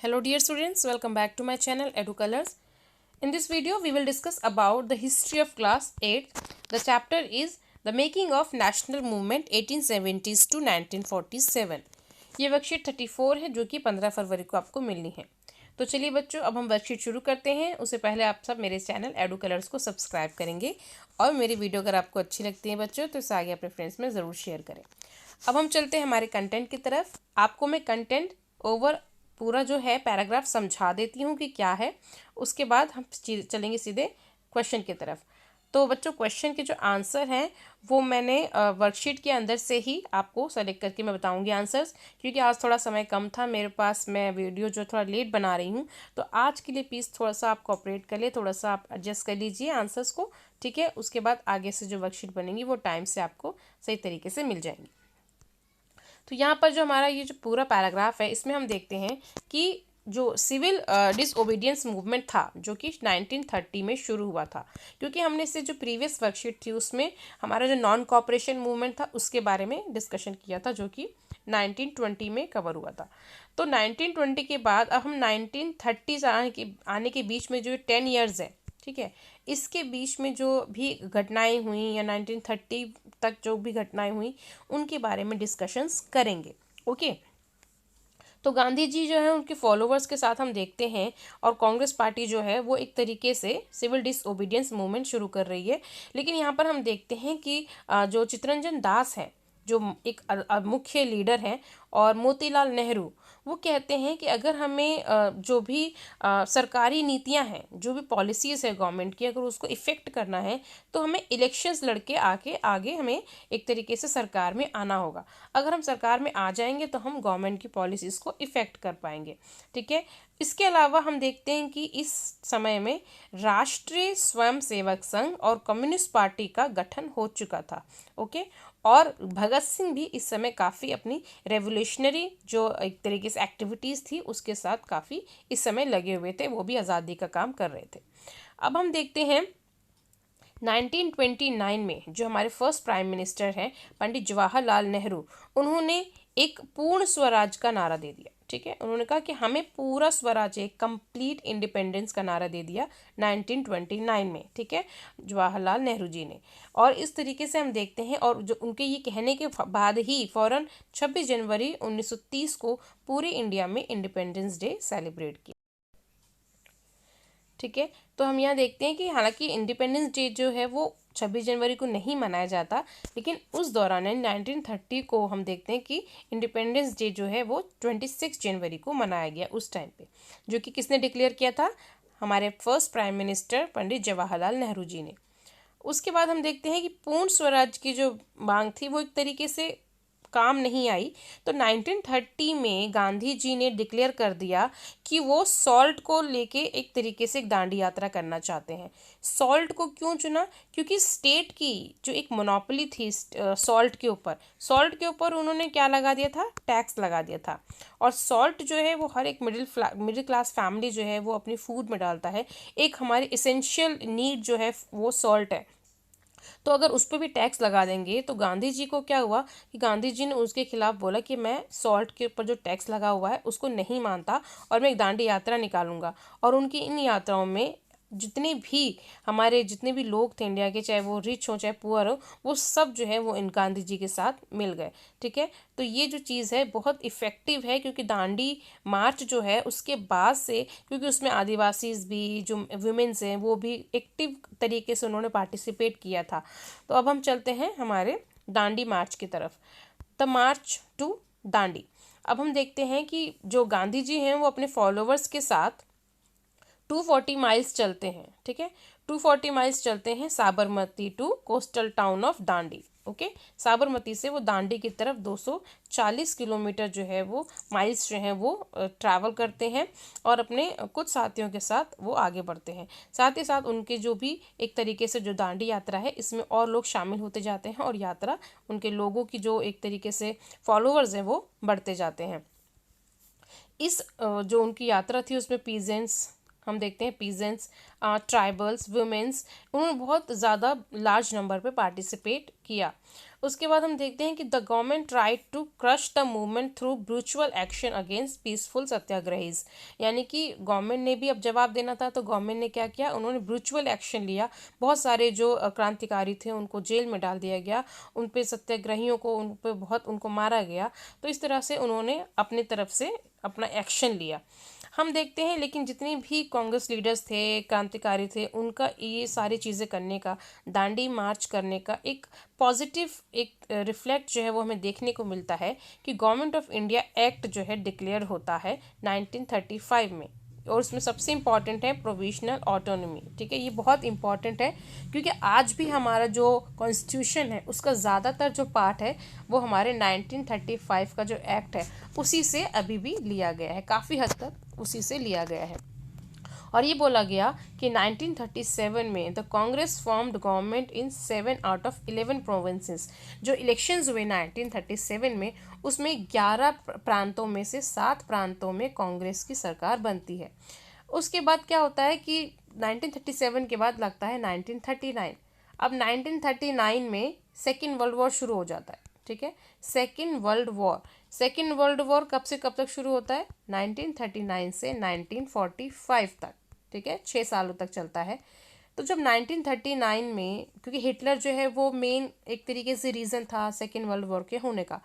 Hello dear students, welcome back to my channel EduColors. In this video we will discuss about the history of class 8. The chapter is the making of national movement 1870s to 1947. ये worksheet 34 है जो कि 15 फरवरी को आपको मिलनी है। तो चलिए बच्चों, अब हम वर्कशीट शुरू करते हैं। उससे पहले आप सब मेरे चैनल EduColors को सब्सक्राइब करेंगे और मेरी वीडियो अगर आपको अच्छी लगती है बच्चों तो इसे आगे अपने फ्रेंड्स में ज़रूर शेयर करें। अब हम चलते हैं हमारे कंटेंट की तरफ। आपको मैं कंटेंट ओवर पूरा जो है पैराग्राफ समझा देती हूँ कि क्या है, उसके बाद हम चलेंगे सीधे क्वेश्चन की तरफ। तो बच्चों, क्वेश्चन के जो आंसर हैं वो मैंने वर्कशीट के अंदर से ही आपको सेलेक्ट करके मैं बताऊंगी आंसर्स, क्योंकि आज थोड़ा समय कम था मेरे पास, मैं वीडियो जो थोड़ा लेट बना रही हूँ। तो आज के लिए प्लीज़ थोड़ा सा आप कोऑपरेट कर लिए, थोड़ा सा आप एडजस्ट कर लीजिए आंसर्स को, ठीक है। उसके बाद आगे से जो वर्कशीट बनेंगी वो टाइम से आपको सही तरीके से मिल जाएंगी। तो यहाँ पर जो हमारा ये जो पूरा पैराग्राफ है इसमें हम देखते हैं कि जो सिविल डिसओबीडियंस मूवमेंट था जो कि 1930 में शुरू हुआ था, क्योंकि हमने से जो प्रीवियस वर्कशीट थी उसमें हमारा जो नॉन कॉपरेशन मूवमेंट था उसके बारे में डिस्कशन किया था जो कि 1920 में कवर हुआ था। तो 1920 के बाद अब हम 1930 आने के बीच में जो 10 ईयर्स है, ठीक है, इसके बीच में जो भी घटनाएं हुई या 1930 तक जो भी घटनाएं हुई उनके बारे में डिस्कशंस करेंगे। ओके, तो गांधी जी जो है उनके फॉलोअर्स के साथ हम देखते हैं और कांग्रेस पार्टी जो है वो एक तरीके से सिविल डिसओबीडियंस मूवमेंट शुरू कर रही है। लेकिन यहाँ पर हम देखते हैं कि जो चित्तरंजन दास है जो एक मुख्य लीडर हैं, और मोतीलाल नेहरू वो कहते हैं कि अगर हमें जो भी सरकारी नीतियां हैं, जो भी पॉलिसीज़ है गवर्नमेंट की, अगर उसको इफ़ेक्ट करना है तो हमें इलेक्शंस लड़के आगे हमें एक तरीके से सरकार में आना होगा। अगर हम सरकार में आ जाएंगे तो हम गवर्नमेंट की पॉलिसीज़ को इफ़ेक्ट कर पाएंगे, ठीक है। इसके अलावा हम देखते हैं कि इस समय में राष्ट्रीय स्वयंसेवक संघ और कम्युनिस्ट पार्टी का गठन हो चुका था। ओके, और भगत सिंह भी इस समय काफ़ी अपनी रेवोल्यूशनरी जो एक तरीके से एक्टिविटीज़ थी उसके साथ काफ़ी इस समय लगे हुए थे, वो भी आज़ादी का काम कर रहे थे। अब हम देखते हैं 1929 में जो हमारे फर्स्ट प्राइम मिनिस्टर हैं पंडित जवाहरलाल नेहरू, उन्होंने एक पूर्ण स्वराज का नारा दे दिया, ठीक है। उन्होंने कहा कि हमें पूरा स्वराज, एक कंप्लीट इंडिपेंडेंस का नारा दे दिया 1929 में, ठीक है, जवाहरलाल नेहरू जी ने। और इस तरीके से हम देखते हैं, और जो उनके ये कहने के बाद ही फौरन 26 जनवरी 1930 को पूरे इंडिया में इंडिपेंडेंस डे सेलिब्रेट किया, ठीक है। तो हम यहाँ देखते हैं कि हालांकि इंडिपेंडेंस डे जो है वो 26 जनवरी को नहीं मनाया जाता, लेकिन उस दौरान 1930 को हम देखते हैं कि इंडिपेंडेंस डे जो है वो 26 जनवरी को मनाया गया उस टाइम पे, जो कि किसने डिक्लेयर किया था? हमारे first prime minister Pandit Jawaharlal Nehru ji ने। उसके बाद हम देखते हैं कि पूर्ण स्वराज की जो मांग थी वो एक तरीके से काम नहीं आई। तो 1930 में गांधी जी ने डिक्लेयर कर दिया कि वो सॉल्ट को लेके एक तरीके से एक दांडी यात्रा करना चाहते हैं। सॉल्ट को क्यों चुना? क्योंकि स्टेट की जो एक मोनोपोली थी सॉल्ट के ऊपर उन्होंने क्या लगा दिया था? टैक्स लगा दिया था। और सॉल्ट जो है वो हर एक मिडिल क्लास फैमिली जो है वो अपनी फूड में डालता है। एक हमारी इसेंशियल नीड जो है वो सॉल्ट है। तो अगर उस पर भी टैक्स लगा देंगे तो गांधी जी को क्या हुआ कि गांधी जी ने उसके खिलाफ बोला कि मैं सॉल्ट के ऊपर जो टैक्स लगा हुआ है उसको नहीं मानता और मैं एक दांडी यात्रा निकालूंगा। और उनकी इन यात्राओं में जितने भी लोग थे इंडिया के, चाहे वो रिच हो चाहे पुअर हो, वो सब जो है वो इन गांधी जी के साथ मिल गए, ठीक है। तो ये जो चीज़ है बहुत इफ़ेक्टिव है, क्योंकि दांडी मार्च जो है उसके बाद से, क्योंकि उसमें आदिवासीज भी, जो वुमेन्स हैं, वो भी एक्टिव तरीके से उन्होंने पार्टिसिपेट किया था। तो अब हम चलते हैं हमारे दांडी मार्च की तरफ, द मार्च टू दांडी। अब हम देखते हैं कि जो गांधी जी हैं वो अपने फॉलोअर्स के साथ 240 माइल्स चलते हैं, ठीक है। 240 माइल्स चलते हैं Sabarmati to coastal town of Dandi. Okay, Sabarmati से वो दांडी की तरफ 240 किलोमीटर जो है वो माइल्स जो हैं वो ट्रैवल करते हैं और अपने कुछ साथियों के साथ वो आगे बढ़ते हैं। साथ ही साथ उनके जो भी एक तरीके से जो दांडी यात्रा है इसमें और लोग शामिल होते जाते हैं और यात्रा उनके लोगों की जो एक तरीके से फॉलोअर्स हैं वो बढ़ते जाते हैं। इस जो उनकी यात्रा थी उसमें पीजेंट्स, हम देखते हैं पीजेंट्स, ट्राइबल्स, वुमेन्स, उन्होंने बहुत ज़्यादा लार्ज नंबर पे पार्टिसिपेट किया। उसके बाद हम देखते हैं कि the government tried to crush the movement through brutal action against peaceful satyagrahis. यानी कि गवर्नमेंट ने भी अब जवाब देना था, तो गवर्नमेंट ने क्या किया, उन्होंने ब्रूचुअल एक्शन लिया। बहुत सारे जो क्रांतिकारी थे उनको जेल में डाल दिया गया, उन पे सत्याग्रहियों को उन पे बहुत उनको मारा गया। तो इस तरह से उन्होंने अपनी तरफ से अपना एक्शन लिया। हम देखते हैं लेकिन जितने भी कांग्रेस लीडर्स थे, क्रांतिकारी थे, उनका ये सारी चीज़ें करने का, दांडी मार्च करने का एक पॉजिटिव एक रिफ्लेक्ट जो है वो हमें देखने को मिलता है कि गवर्नमेंट ऑफ इंडिया एक्ट जो है डिक्लेयर होता है 1935 में। और उसमें सबसे इम्पॉर्टेंट है प्रोविजनल ऑटोनॉमी। ठीक है, ये बहुत इंपॉर्टेंट है क्योंकि आज भी हमारा जो कॉन्स्टिट्यूशन है उसका ज़्यादातर जो पार्ट है वो हमारे 1935 का जो एक्ट है उसी से अभी भी लिया गया है, काफ़ी हद तक उसी से लिया गया है। और ये बोला गया कि 1937 में the Congress formed government in 7 out of 11 provinces. जो इलेक्शंस हुए 1937 में, उसमें 11 प्रांतों में से 7 प्रांतों में कांग्रेस की सरकार बनती है। उसके बाद क्या होता है कि 1937 के बाद लगता है 1939। अब 1939 में सेकेंड वर्ल्ड वॉर शुरू हो जाता है। ठीक है, सेकेंड वर्ल्ड वॉर कब से कब तक शुरू होता है, 1939 से 1945 तक। ठीक है, 6 सालों तक चलता है। तो जब 1939 में, क्योंकि हिटलर जो है वो मेन एक तरीके से रीज़न था सेकेंड वर्ल्ड वॉर के होने का,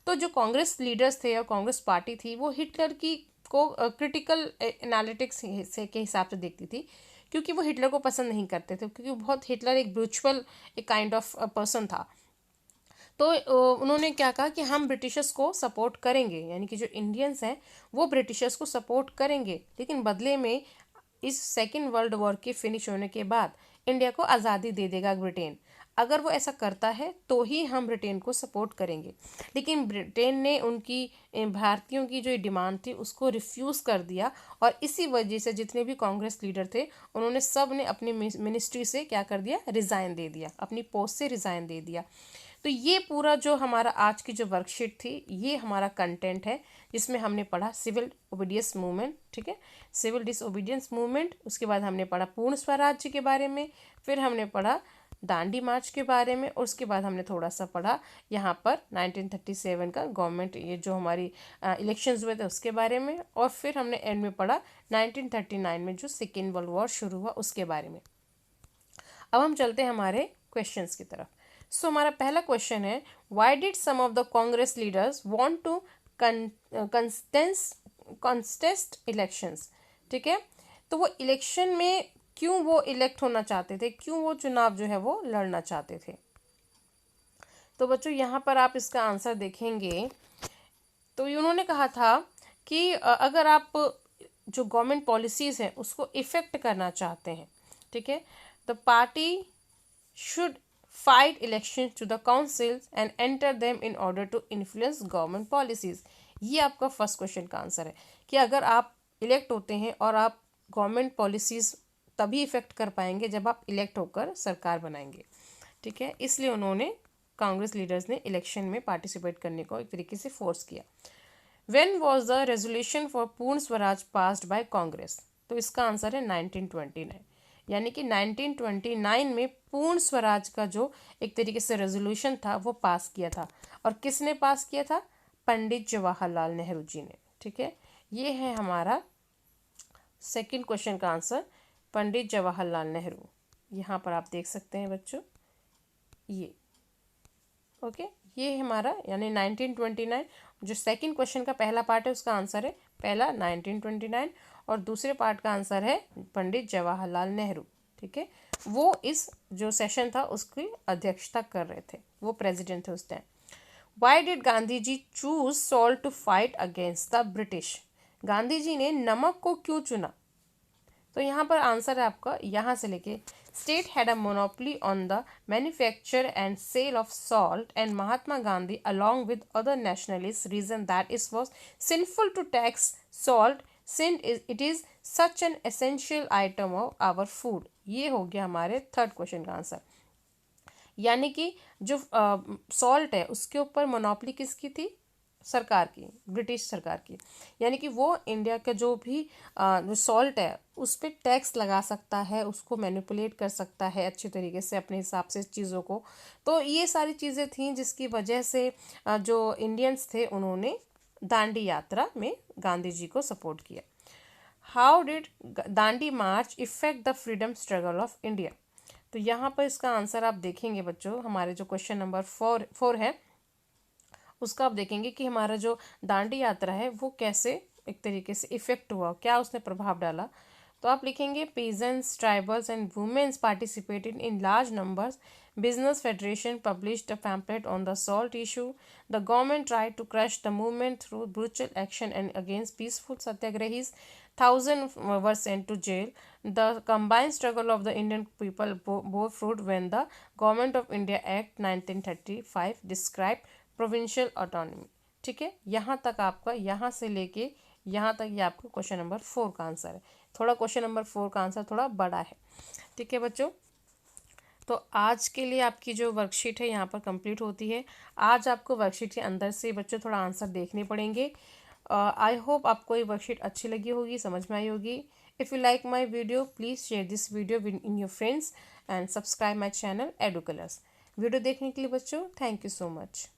तो जो कांग्रेस लीडर्स थे और कांग्रेस पार्टी थी वो हिटलर की को क्रिटिकल एनालिटिक्स से के हिसाब से देखती थी, क्योंकि वो हिटलर को पसंद नहीं करते थे, क्योंकि बहुत हिटलर एक ब्रूचुअल एक काइंड ऑफ पर्सन था। तो उन्होंने क्या कहा कि हम ब्रिटिशर्स को सपोर्ट करेंगे, यानी कि जो इंडियंस हैं वो ब्रिटिशर्स को सपोर्ट करेंगे, लेकिन बदले में इस सेकेंड वर्ल्ड वॉर के फिनिश होने के बाद इंडिया को आज़ादी दे देगा ब्रिटेन। अगर वो ऐसा करता है तो ही हम ब्रिटेन को सपोर्ट करेंगे। लेकिन ब्रिटेन ने उनकी भारतीयों की जो डिमांड थी उसको रिफ्यूज़ कर दिया, और इसी वजह से जितने भी कांग्रेस लीडर थे उन्होंने सब ने अपनी मिनिस्ट्री से क्या कर दिया, रिज़ाइन दे दिया, अपनी पोस्ट से रिज़ाइन दे दिया। तो ये पूरा जो हमारा आज की जो वर्कशीट थी ये हमारा कंटेंट है, जिसमें हमने पढ़ा सिविल ओबीडियंस मूवमेंट। ठीक है, सिविल डिसओबीडियंस मूवमेंट, उसके बाद हमने पढ़ा पूर्ण स्वराज्य के बारे में, फिर हमने पढ़ा दांडी मार्च के बारे में, और उसके बाद हमने थोड़ा सा पढ़ा यहाँ पर 1937 का गवर्नमेंट, ये जो हमारी इलेक्शंस हुए थे उसके बारे में, और फिर हमने एंड में पढ़ा 1939 में जो सेकेंड वर्ल्ड वॉर शुरू हुआ उसके बारे में। अब हम चलते हैं हमारे क्वेश्चंस की तरफ। सो हमारा पहला क्वेश्चन है, why did some of the Congress leaders want to contest elections. ठीक है, तो वो इलेक्शन में क्यों वो इलेक्ट होना चाहते थे, क्यों वो चुनाव जो है वो लड़ना चाहते थे। तो बच्चों यहाँ पर आप इसका आंसर देखेंगे तो उन्होंने कहा था कि अगर आप जो गवर्नमेंट पॉलिसीज हैं उसको इफेक्ट करना चाहते हैं, ठीक है, the party should fight elections to the councils and enter them in order to influence government policies। ये आपका फर्स्ट क्वेश्चन का आंसर है कि अगर आप इलेक्ट होते हैं और आप गवर्नमेंट पॉलिसीज तभी इफेक्ट कर पाएंगे जब आप इलेक्ट होकर सरकार बनाएंगे। ठीक है, इसलिए उन्होंने कांग्रेस लीडर्स ने इलेक्शन में पार्टिसिपेट करने को एक तरीके से फोर्स किया। When was the resolution for पूर्ण स्वराज पास्ड बाय कांग्रेस। तो इसका आंसर है 1929, यानी कि 1929 में पूर्ण स्वराज का जो एक तरीके से रेजोल्यूशन था वो पास किया था। और किसने पास किया था, पंडित जवाहरलाल नेहरू जी ने। ठीक है, ये है हमारा सेकंड क्वेश्चन का आंसर, पंडित जवाहरलाल नेहरू। यहाँ पर आप देख सकते हैं बच्चों, ये ओके, ये हमारा यानी 1929। जो सेकंड क्वेश्चन का पहला पार्ट है उसका आंसर है पहला 1929, और दूसरे पार्ट का आंसर है पंडित जवाहरलाल नेहरू। ठीक है, वो इस जो सेशन था उसकी अध्यक्षता कर रहे थे, वो प्रेसिडेंट थे उस time. Why did Gandhi ji choose salt to fight against the British. Gandhi ji ने नमक को क्यों चुना। तो यहाँ पर आंसर है आपका यहाँ से लेके, state had a monopoly on the manufacture and sale of salt and Mahatma Gandhi along with other nationalist reason that it was sinful to tax salt since it is such an essential item of our food. ये हो गया हमारे third question का answer. यानी कि जो salt है उसके ऊपर मोनोपोली किसकी थी, सरकार की, ब्रिटिश सरकार की, यानी कि वो इंडिया का जो भी जो सॉल्ट है उस पर टैक्स लगा सकता है, उसको मैनिपुलेट कर सकता है अच्छे तरीके से अपने हिसाब से चीज़ों को। तो ये सारी चीज़ें थी जिसकी वजह से जो इंडियंस थे उन्होंने दांडी यात्रा में गांधी जी को सपोर्ट किया। How did Dandi March effect the freedom struggle of India? तो यहाँ पर इसका आंसर आप देखेंगे बच्चों, हमारे जो क्वेश्चन नंबर फोर है उसका आप देखेंगे कि हमारा जो दांडी यात्रा है वो कैसे एक तरीके से इफेक्ट हुआ, क्या उसने प्रभाव डाला। तो आप लिखेंगे peasants, tribals and women participated in large numbers. Business Federation published a pamphlet on the salt issue. The government tried to crush the movement through brutal action and against peaceful satyagrahis. Thousands were sent to jail. The combined struggle of the Indian people bore fruit when the Government of India Act 1935 described provincial autonomy. ठीक है, यहाँ तक आपका, यहाँ से लेके यहाँ तक ये आपका क्वेश्चन नंबर 4 का आंसर है। थोड़ा क्वेश्चन नंबर 4 का आंसर थोड़ा बड़ा है। ठीक है बच्चों, तो आज के लिए आपकी जो वर्कशीट है यहाँ पर कंप्लीट होती है। आज आपको वर्कशीट के अंदर से बच्चों थोड़ा आंसर देखने पड़ेंगे। आई होप आपको ये वर्कशीट अच्छी लगी होगी, समझ में आई होगी। If you like my video please share this video in your friends and subscribe my channel edu colours. Video देखने के लिए बच्चों थैंक यू सो मच।